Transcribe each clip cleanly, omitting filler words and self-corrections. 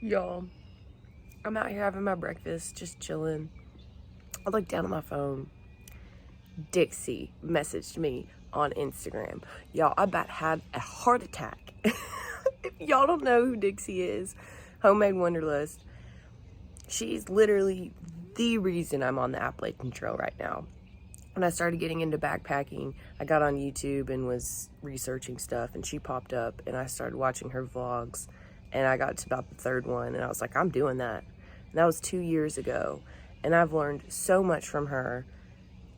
Y'all, I'm out here having my breakfast, just chilling. I look down at my phone. Dixie messaged me on Instagram. Y'all, I about had a heart attack. If y'all don't know who Dixie is, Homemade Wanderlust, she's literally the reason I'm on the Appalachian Trail right now. When I started getting into backpacking, I got on YouTube and was researching stuff, and she popped up, and I started watching her vlogs, and I got to about the third one, and I was like, I'm doing that. And that was 2 years ago, and I've learned so much from her.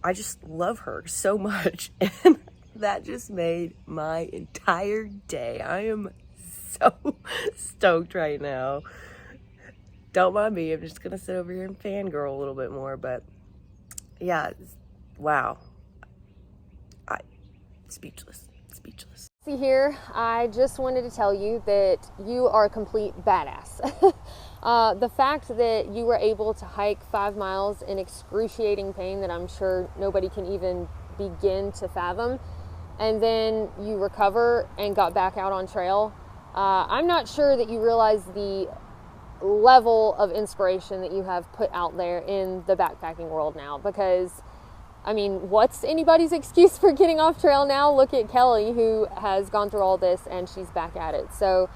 I just love her so much, and that just made my entire day. I am so stoked right now. Don't mind me, I'm just gonna sit over here and fangirl a little bit more, but yeah, wow. Speechless. See here, I just wanted to tell you that you are a complete badass. The fact that you were able to hike 5 miles in excruciating pain that I'm sure nobody can even begin to fathom, and then you recover and got back out on trail, I'm not sure that you realize the level of inspiration that you have put out there in the backpacking world now, because I mean, what's anybody's excuse for getting off trail now? Look at Kelly, who has gone through all this and she's back at it. So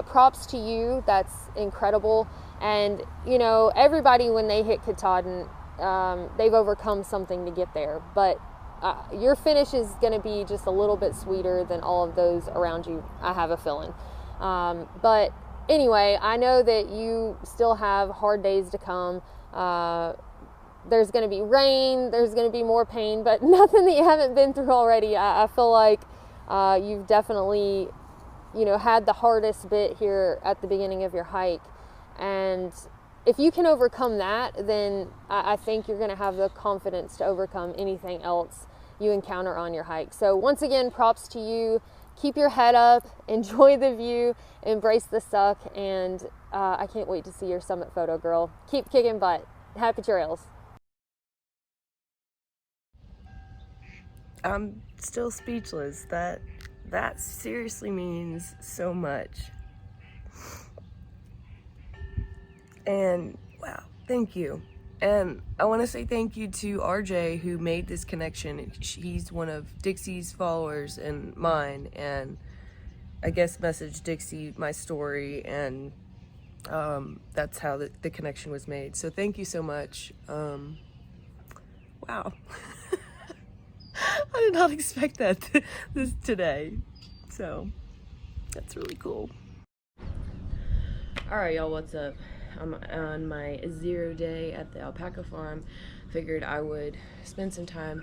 props to you. That's incredible. And you know, everybody when they hit Katahdin, they've overcome something to get there, but your finish is going to be just a little bit sweeter than all of those around you, I have a feeling. But anyway, I know that you still have hard days to come. There's going to be rain, there's going to be more pain, but nothing that you haven't been through already. I feel like you've definitely, you know, had the hardest bit here at the beginning of your hike. And if you can overcome that, then I think you're going to have the confidence to overcome anything else you encounter on your hike. So once again, props to you. Keep your head up, enjoy the view, embrace the suck, and I can't wait to see your summit photo, girl. Keep kicking butt. Happy trails. I'm still speechless. That seriously means so much. And wow, thank you. And I want to say thank you to RJ, who made this connection. He's one of Dixie's followers and mine, and I guess messaged Dixie my story, and that's how the connection was made. So thank you so much. Wow. I did not expect that this today, so that's really cool. All right, y'all, what's up? I'm on my 0 day at the Alpaca farm. Figured I would spend some time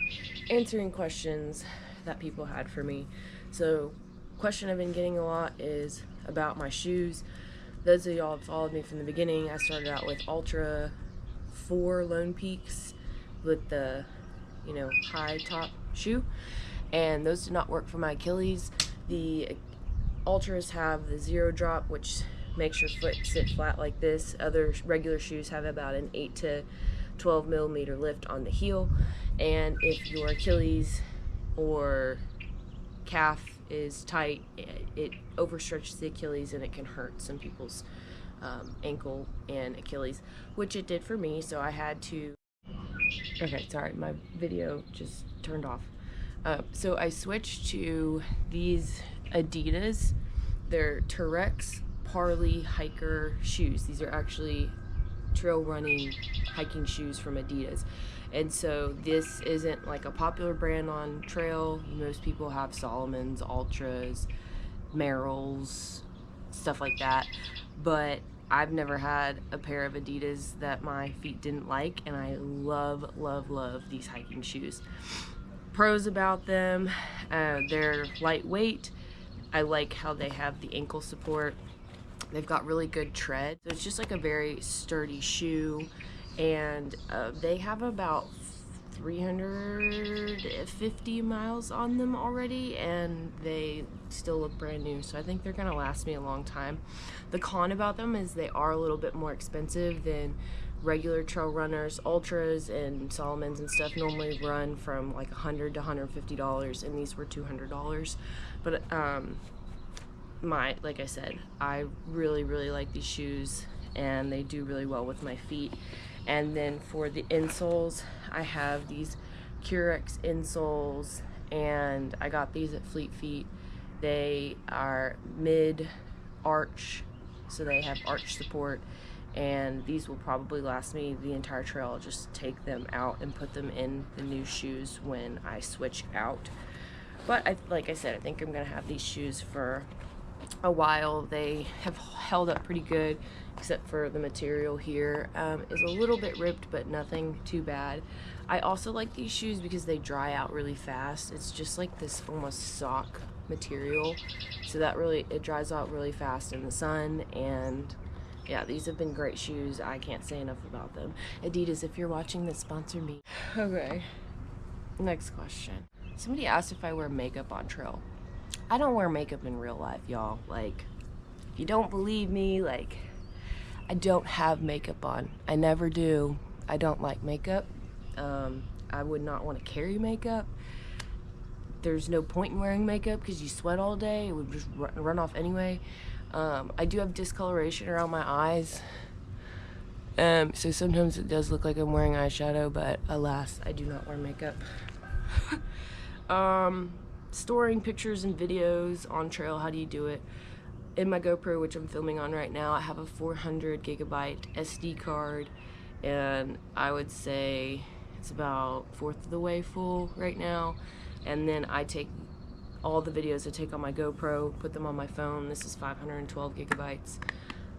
answering questions that people had for me. So, question I've been getting a lot is about my shoes. Those of y'all that followed me from the beginning, I started out with Ultra 4 Lone Peaks with the, you know, high top shoe, and those did not work for my Achilles. The Ultras have the 0 drop, which makes your foot sit flat like this. Other regular shoes have about an 8 to 12 millimeter lift on the heel, and if your Achilles or calf is tight, it overstretches the Achilles and it can hurt some people's ankle and Achilles, which it did for me. So I had to okay, sorry, my video just turned off. So I switched to these Adidas. They're T-Rex Parley hiker shoes. These are actually trail running hiking shoes from Adidas. And so this isn't like a popular brand on trail. Most people have Solomon's, Ultras, Merrells, stuff like that. But I've never had a pair of Adidas that my feet didn't like, and I love these hiking shoes. Pros about them, they're lightweight. I like how they have the ankle support. They've got really good tread. So it's just like a very sturdy shoe, and they have about 350 miles on them already, and they still look brand new. So I think they're gonna last me a long time. The con about them is they are a little bit more expensive than regular trail runners. Ultras and Solomon's and stuff normally run from like $100 to $150, and these were $200. But like I said, I really, really like these shoes, and they do really well with my feet. And then for the insoles, I have these Curex insoles, and I got these at Fleet Feet. They are mid arch, so they have arch support, and these will probably last me the entire trail. I'll just take them out and put them in the new shoes when I switch out. But like I said, I think I'm gonna have these shoes for a while. They have held up pretty good, except for the material here is a little bit ripped, but nothing too bad. I also like these shoes because they dry out really fast. It's just like this almost sock material, so that really, it dries out really fast in the sun. And yeah, these have been great shoes. I can't say enough about them. Adidas, if you're watching this, sponsor me. Okay, next question. Somebody asked if I wear makeup on trail. I don't wear makeup in real life, y'all. Like, if you don't believe me, like, I don't have makeup on. I never do. I don't like makeup. I would not want to carry makeup. There's no point in wearing makeup because you sweat all day. It would just run off anyway. I do have discoloration around my eyes. So sometimes it does look like I'm wearing eyeshadow, but alas, I do not wear makeup. Storing pictures and videos on trail, how do you do it? In my GoPro, which I'm filming on right now, I have a 400 gigabyte SD card, and I would say it's about fourth of the way full right now. And then I take all the videos I take on my GoPro, put them on my phone. This is 512 gigabytes.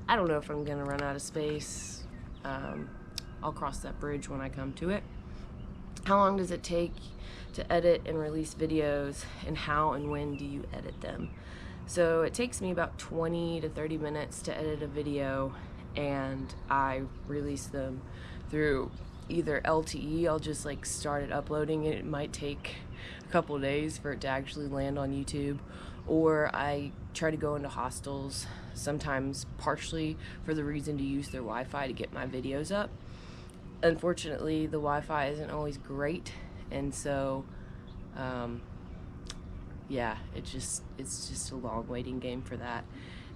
I don't know if I'm gonna run out of space. I'll cross that bridge when I come to it. How long does it take to edit and release videos, and how and when do you edit them? So it takes me about 20 to 30 minutes to edit a video, and I release them through either LTE. I'll just like start it uploading it. It might take a couple of days for it to actually land on YouTube, or I try to go into hostels, sometimes partially for the reason to use their Wi-Fi to get my videos up. Unfortunately, the Wi-Fi isn't always great, and so yeah, it's just a long waiting game for that.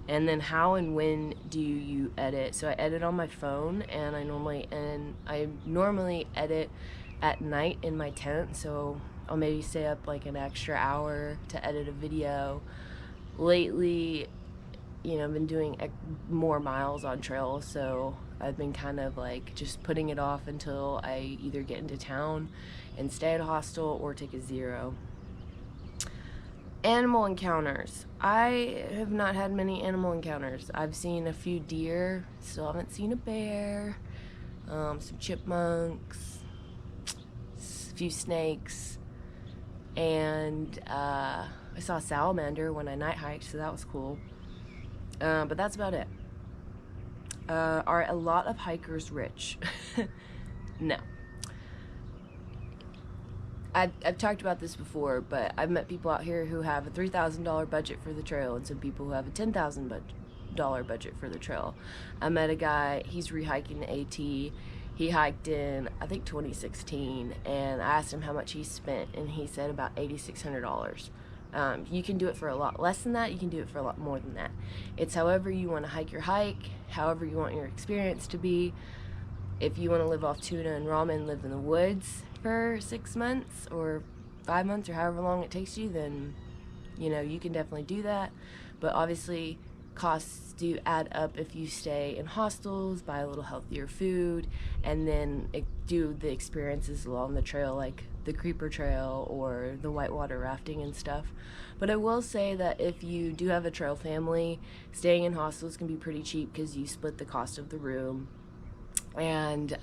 And then how and when do you edit? So I edit on my phone, and I normally edit at night in my tent. So I'll maybe stay up like an extra hour to edit a video. Lately, you know, I've been doing more miles on trail, so I've been kind of like just putting it off until I either get into town and stay at a hostel or take a zero. Animal encounters. I have not had many animal encounters. I've seen a few deer, still haven't seen a bear, some chipmunks, a few snakes, and I saw a salamander when I night hiked, so that was cool. But that's about it. Are a lot of hikers rich? No. I've talked about this before, but I've met people out here who have a $3,000 budget for the trail, and some people who have a $10,000 budget for the trail. I met a guy, he's rehiking the AT. He hiked in, I think, 2016, and I asked him how much he spent, and he said about $8,600. You can do it for a lot less than that. You can do it for a lot more than that. It's however you want to hike your hike, however you want your experience to be. If you want to live off tuna and ramen, live in the woods for 6 months or 5 months or however long it takes you, then, you know, you can definitely do that. But obviously, costs do add up if you stay in hostels, buy a little healthier food, and then do the experiences along the trail, like the creeper trail or the whitewater rafting and stuff. But I will say that if you do have a trail family, staying in hostels can be pretty cheap because you split the cost of the room. And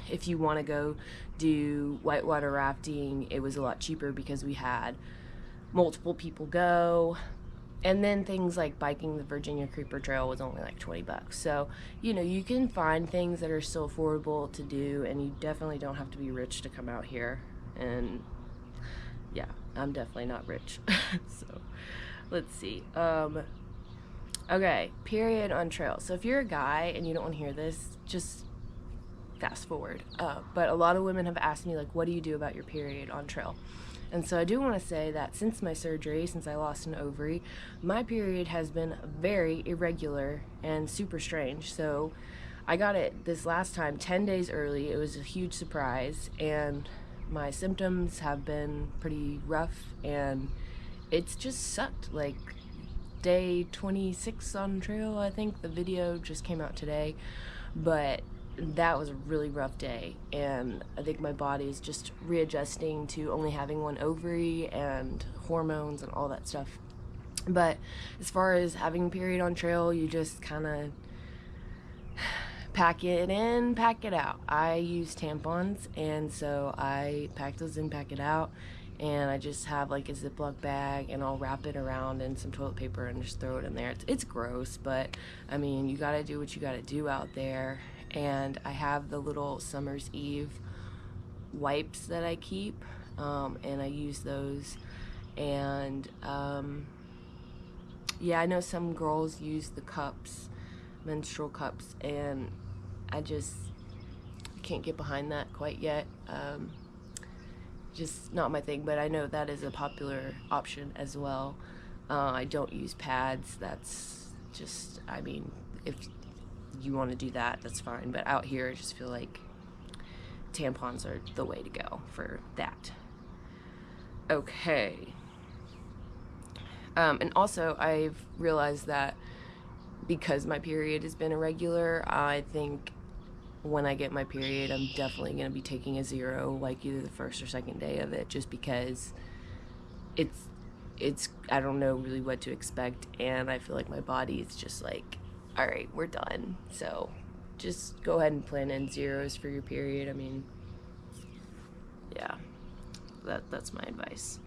if you want to go do whitewater rafting, it was a lot cheaper because we had multiple people go. And then things like biking the Virginia Creeper Trail was only like $20. So, you know, you can find things that are still affordable to do, and you definitely don't have to be rich to come out here. And yeah, I'm definitely not rich. So let's see. Okay, period on trail. So if you're a guy and you don't want to hear this, just fast forward. But a lot of women have asked me, like, what do you do about your period on trail? And so I do want to say that since my surgery, since I lost an ovary, my period has been very irregular and super strange. So I got it this last time 10 days early. It was a huge surprise, and my symptoms have been pretty rough, and it's just sucked. Like, day 26 on trail, I think the video just came out today, but that was a really rough day, and I think my body is just readjusting to only having one ovary and hormones and all that stuff. But as far as having a period on trail, you just kind of pack it in, pack it out. I use tampons, and so I pack those in, pack it out, and I just have like a Ziploc bag, and I'll wrap it around in some toilet paper and just throw it in there. It's gross, but I mean, you gotta do what you gotta do out there. And I have the little Summer's Eve wipes that I keep, and I use those. And yeah, I know some girls use the cups, menstrual cups, and I just can't get behind that quite yet. Just not my thing, but I know that is a popular option as well. I don't use pads. That's just, I mean, if you want to do that, that's fine. But out here, I just feel like tampons are the way to go for that. Okay. And also, I've realized that because my period has been irregular, I think when I get my period, I'm definitely going to be taking a 0, like either the first or second day of it, just because it's I don't know really what to expect, and I feel like my body is just like, all right, we're done. So just go ahead and plan in 0s for your period. I mean, yeah, that's my advice.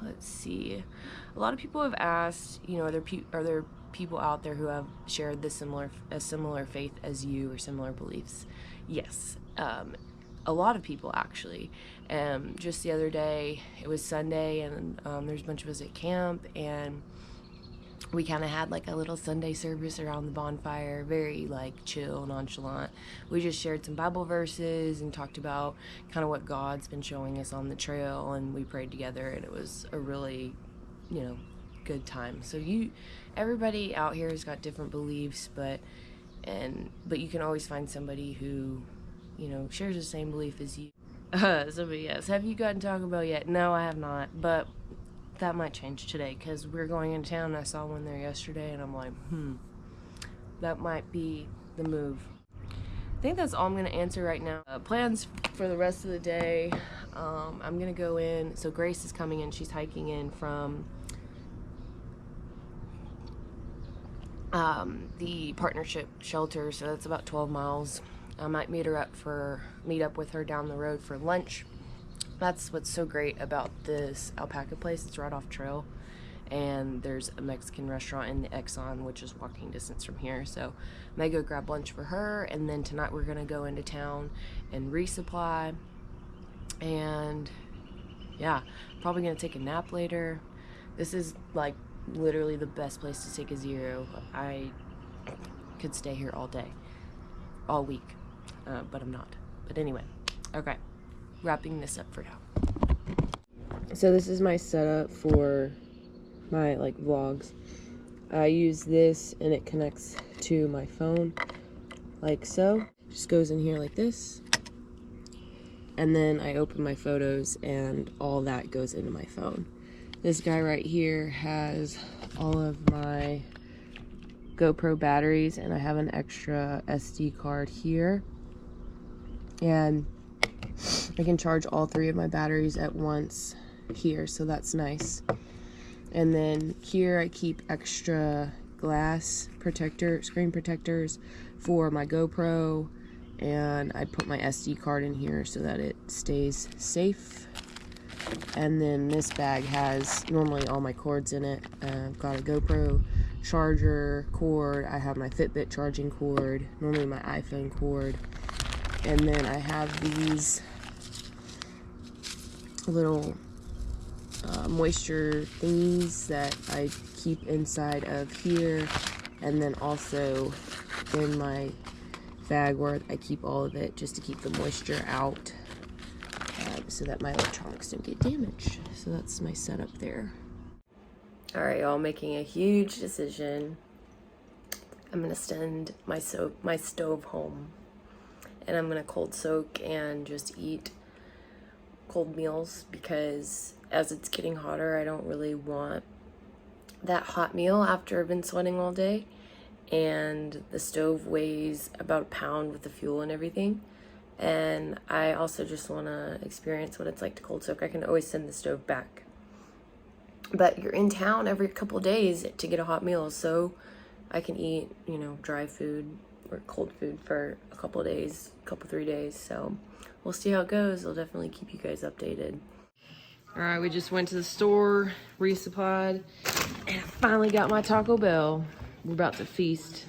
Let's see. A lot of people have asked, you know, are there people out there who have shared a similar faith as you, or similar beliefs? Yes. A lot of people, actually. Just the other day, it was Sunday, and there's a bunch of us at camp, and we kind of had like a little Sunday service around the bonfire, very like chill, nonchalant. We just shared some Bible verses and talked about kind of what God's been showing us on the trail, and we prayed together, and it was a really, you know, good time. So everybody out here has got different beliefs, but you can always find somebody who, you know, shares the same belief as you. Somebody, yes. Have you gotten Taco Bell yet? No, I have not, but that might change today, because we're going into town, and I saw one there yesterday, and I'm like, that might be the move. I think that's all I'm going to answer right now. Plans for the rest of the day. I'm going to go in. So Grace is coming in. She's hiking in from the partnership shelter, so that's about 12 miles. I might meet up with her down the road for lunch. That's what's so great about this Alpaca place. It's right off trail, and there's a Mexican restaurant in the Exxon, which is walking distance from here. So I may go grab lunch for her, and then tonight we're gonna go into town and resupply, and yeah, probably gonna take a nap later. This is like literally the best place to take a 0. I could stay here all day, all week, but I'm not. But anyway, okay, wrapping this up for now. So this is my setup for my like vlogs. I use this, and it connects to my phone like so. Just goes in here like this, and then I open my photos, and all that goes into my phone. This guy right here has all of my GoPro batteries, and I have an extra SD card here, and I can charge all 3 of my batteries at once here, so that's nice. And then here I keep extra screen protectors for my GoPro, and I put my SD card in here so that it stays safe. And then this bag has normally all my cords in it. I've got a GoPro charger cord, I have my Fitbit charging cord, normally my iPhone cord, and then I have these little moisture thingies that I keep inside of here, and then also in my bag where I keep all of it, just to keep the moisture out. so that my electronics don't get damaged. So that's my setup there. All right, y'all, making a huge decision. I'm gonna send my stove home, and I'm gonna cold soak and just eat cold meals, because as it's getting hotter, I don't really want that hot meal after I've been sweating all day. And the stove weighs about a pound with the fuel and everything. And I also just want to experience what it's like to cold soak. I can always send the stove back. But you're in town every couple days to get a hot meal, so I can eat, you know, dry food or cold food for a couple days, 3 days. So we'll see how it goes. I'll definitely keep you guys updated. All right, we just went to the store, resupplied, and I finally got my Taco Bell. We're about to feast.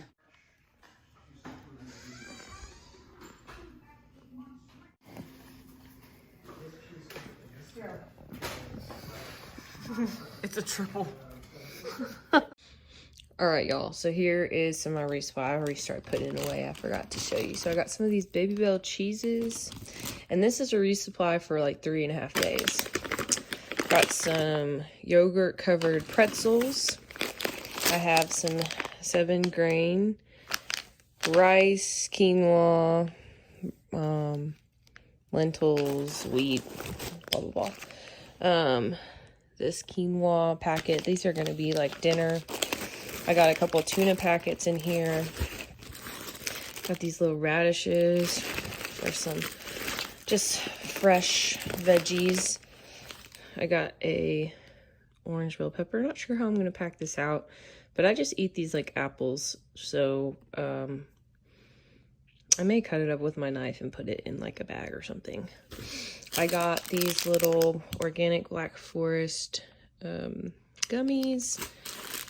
It's a triple. All right, y'all. So here is some of my resupply. I already started putting it away. I forgot to show you. So I got some of these Baby Bell cheeses, and this is a resupply for like 3.5 days. Got some yogurt covered pretzels. I have some 7-grain rice, quinoa, lentils, wheat, blah blah blah. This quinoa packet, these are going to be like dinner. I got a couple of tuna packets in here. Got these little radishes for some just fresh veggies. I got a orange bell pepper. Not sure how I'm going to pack this out, but I just eat these like apples. So I may cut it up with my knife and put it in like a bag or something. I got these little organic Black Forest gummies.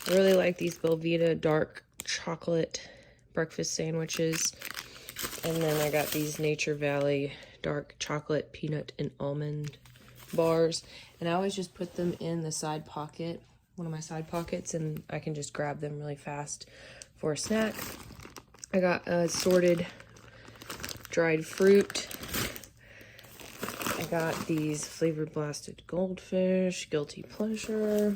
I really like these Belvita dark chocolate breakfast sandwiches. And then I got these Nature Valley dark chocolate peanut and almond bars. And I always just put them in the side pocket, one of my side pockets, and I can just grab them really fast for a snack. I got assorted dried fruit. I got these flavored blasted goldfish, guilty pleasure.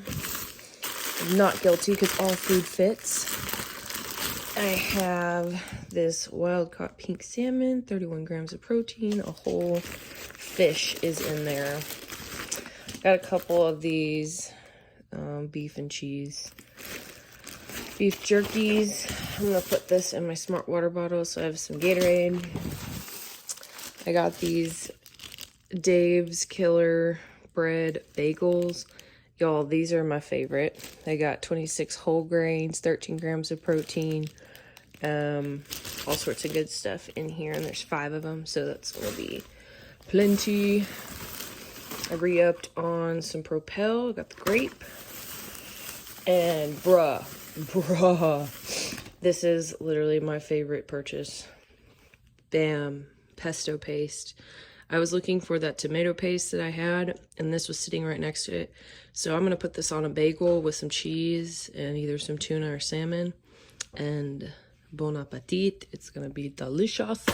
Not guilty because all food fits. I have this wild caught pink salmon, 31 grams of protein. A whole fish is in there. Got a couple of these beef and cheese. Beef jerkies. I'm going to put this in my smart water bottle so I have some Gatorade. I got these Dave's Killer Bread bagels. Y'all, these are my favorite. They got 26 whole grains, 13 grams of protein, all sorts of good stuff in here, and there's 5 of them, so that's gonna be plenty. I re-upped on some Propel. I got the grape, and bruh, this is literally my favorite purchase. Bam, pesto paste. I was looking for that tomato paste that I had, and this was sitting right next to it. So I'm going to put this on a bagel with some cheese and either some tuna or salmon. And bon appetit. It's going to be delicious.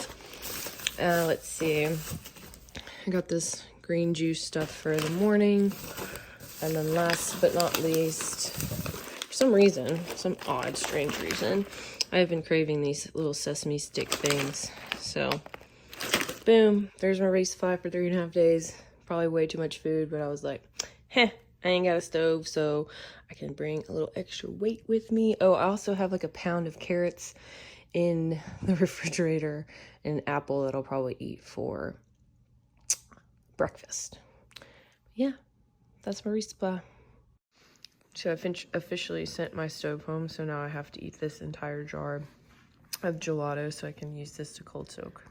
Let's see. I got this green juice stuff for the morning. And then last but not least, for some reason, some odd, strange reason, I've been craving these little sesame stick things. So boom, there's my resupply for 3.5 days. Probably way too much food, but I was like, I ain't got a stove, so I can bring a little extra weight with me. Oh, I also have like a pound of carrots in the refrigerator and an apple that I'll probably eat for breakfast. Yeah, that's my resupply. So I officially sent my stove home, so now I have to eat this entire jar of gelato so I can use this to cold soak.